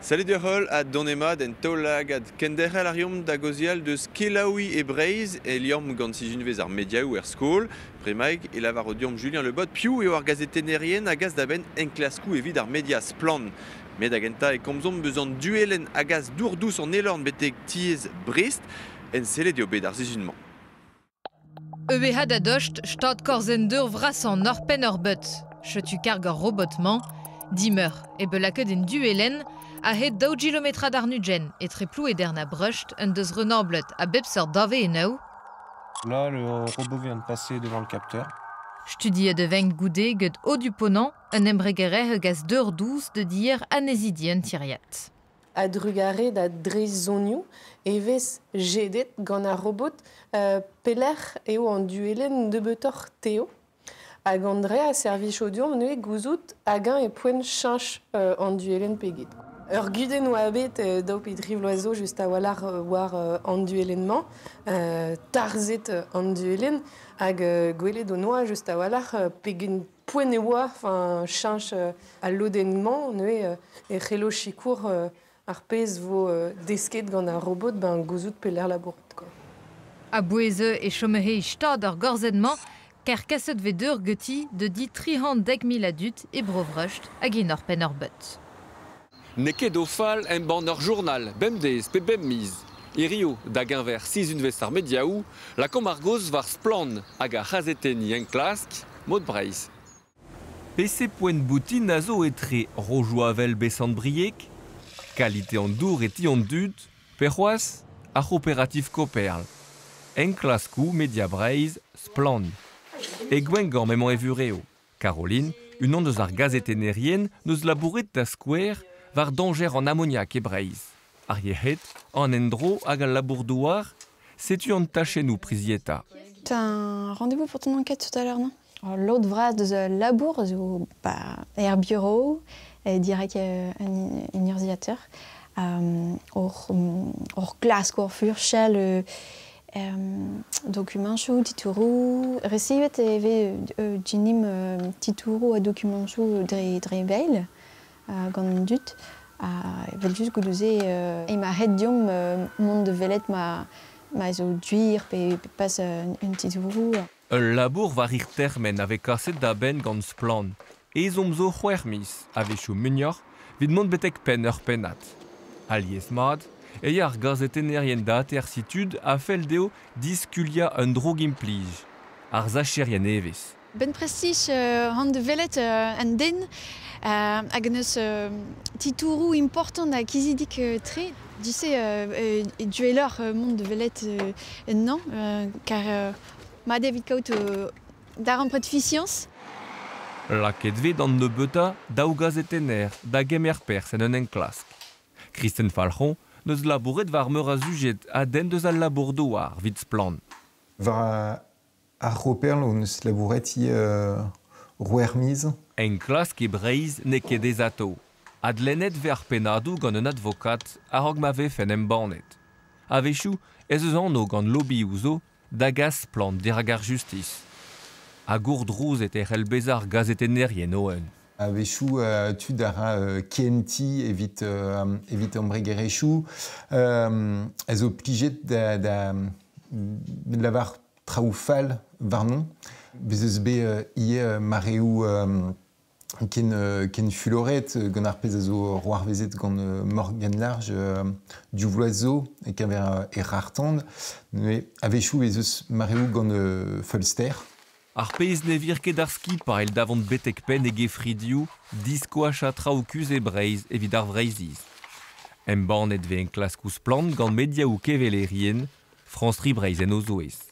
Salut de hol a donema den taulag ad kenderel arium da gozial de skelaoui e breiz e liam gant si junvez ar mediaou skol. Premaig e lavar o diom Julien Lebot piou eo ar gazetenerien a gaz da ben enklaskou evit ar media splan. Med agenta e komzom beuzan duelen a gaz dourdous an elorn betek tiez Brest en sele dio bet ar zizunman. EBH da docht stad korzendeur vras an orpen ur beut. Chetu karg ur robotman, dimeur e belaket en duelen a het 2 kilometra d'ar nugen et tre plou eder na brecht un deus renamblet a bepseur dave enau. Là, le robot vient de passer devant le capteur. Studie de veng goudé gud haut du ponant un embregere gaz d'eur douce de dire anésidien tiriat. A drugare da drezoniou evez jedet gant a robot peler eo an duelen de betor teo. Hag andre a servich audion neue gouzout hag e poen chanch an duelen peget. Ur guden oa abet daou pedriv loazo just a walar war an duelenman, tarzet an duelen, hag gwelet o noa just a walar pegen poen e oa chanch a lodenman, neue e c'helo chikour ar pez vo desket gant a robot gouzout peler labouret. A boueze e chomehe stad ur gorzedman, ker kaset vedeur geuti de di 310.000 adut e brovrecht hag en orpen ur beut. Neket o fall en ban ur journal, bemdez pe bemmiz. E rio da genver 6 unvez ar mediaou, la komargoz var splan hag a c'hazeteni en klask, mod breiz. PC poen boutin a zo etre rojoavel besant briek, qualité en dour et en dud, perroas, a coopératif coperl. En klaskou media breiz, splan. E gwengan memon evureo. Caroline, une onde ar gazetenérien, neus labouret da skouer, var danger en ammoniak e breiz. Ar yehet, an endro hag al labourdouar, setu an tachenou prizieta. Tu as un rendez-vous pour ton enquête tout à l'heure, non? L'autre vras de labour, er bureau, direct un urziateur. Or glask, or furchel, document chou, titourou, recivet eve jinim titourou a document chou dre bail, gant dut. Vel just goulouze e ma het diom mont de velet ma zo duir pe pas un titourou. Ul labour var ir termen ave kaset da ben gant splan. Ezom zo c'hwermis ave chou munior vid mont betek pen ur penat. Alies mad, e ar gazetenerien da tersitud a fel deo diskulia un drog implij. Ar zacherien evez. Ben prestij an de velet an den hag en eus titourou important da kizidik tre. Dise dueleur mont de velet nan, car ma David Kaut dar an pret fizians. Laket ve d'an nebeuta daou gazetener da gemer pers en un klask. Kristen Falchon neus labouret var meur a zuget a den deus al labourdouar vid splan. Var ar roperl o neus labouret rouermiz. En klask e breiz ne ket ezato. Adlennet ver penadou gant un advokat a rog ma vef en embanet. Avechou ez eus anno gant lobby ouzo da gaz splan derag ar justice. A gourd rouz et el bezar gazetenerien oen. Avechou tud ara KNT evit embregerechou. Ez o plijet da lavar traoufal varnon. Bez eus be ie mareou ken fuloret gant ar pez a zo roarvezet gant Morgan Large du vloazo e kaver e rartand. Avechou ez eus mareou gant Fulster. Ar peiz ne vir ket ar skip par el davant betek pen e gefridiou, diskoach a traoukuz e breiz evit ar vreiziz. Embanet ve en klaskous plant gant mediaou kevelerien, France Breiz en o zoez.